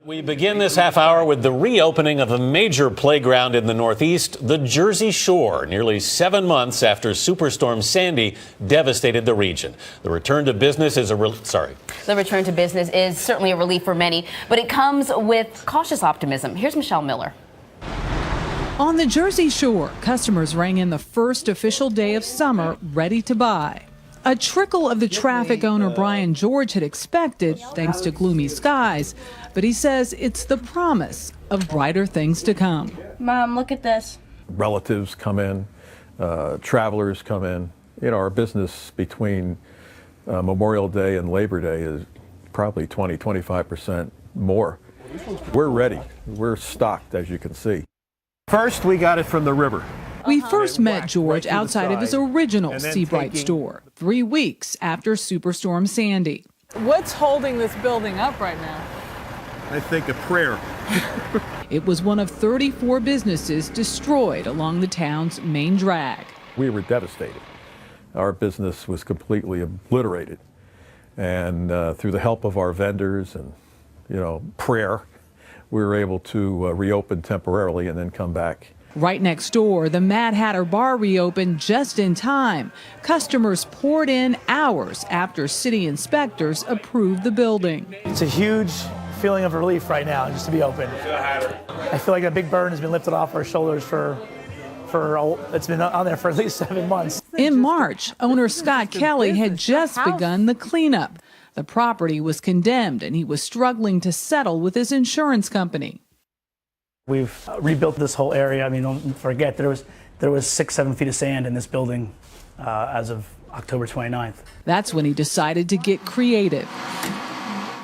We begin this half hour with the reopening of a major playground in the Northeast, the Jersey Shore, nearly 7 months after Superstorm Sandy devastated the region. The return to business is The return to business is certainly a relief for many, but it comes with cautious optimism. Here's Michelle Miller. On the Jersey Shore, customers rang in the first official day of summer, ready to buy. A trickle of the traffic owner Brian George had expected, thanks to gloomy skies, but he says it's the promise of brighter things to come. Mom, look at this. Relatives come in, travelers come in. You know, our business between Memorial Day and Labor Day is probably 20-25% more. We're ready. We're stocked, as you can see. First, we got it from the river. We first met George outside of his original Seabright store, 3 weeks after Superstorm Sandy. What's holding this building up right now? I think a prayer. It was one of 34 businesses destroyed along the town's main drag. We were devastated. Our business was completely obliterated. And through the help of our vendors and, prayer, we were able to reopen temporarily and then come back. Right next door, the Mad Hatter Bar reopened just in time. Customers poured in hours after city inspectors approved the building. It's a huge feeling of relief right now just to be open. I feel like a big burden has been lifted off our shoulders it's been on there for at least 7 months. In March, owner Scott Kelly had just begun the cleanup. The property was condemned and he was struggling to settle with his insurance company. We've rebuilt this whole area. I mean, don't forget, there was 6-7 feet of sand in this building as of October 29th. That's when he decided to get creative.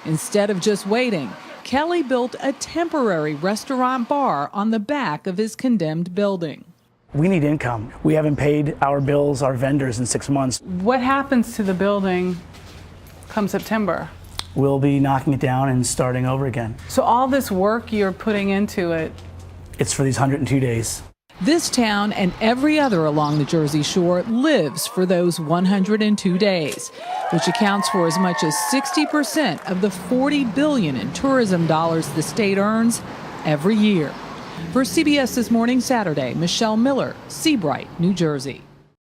Instead of just waiting, Kelly built a temporary restaurant bar on the back of his condemned building. We need income. We haven't paid our bills, our vendors in 6 months. What happens to the building come September? We'll be knocking it down and starting over again. So all this work you're putting into it, it's for these 102 days. This town and every other along the Jersey Shore lives for those 102 days, which accounts for as much as 60% of the $40 billion in tourism dollars the state earns every year. For CBS This Morning Saturday, Michelle Miller, Seabright, New Jersey.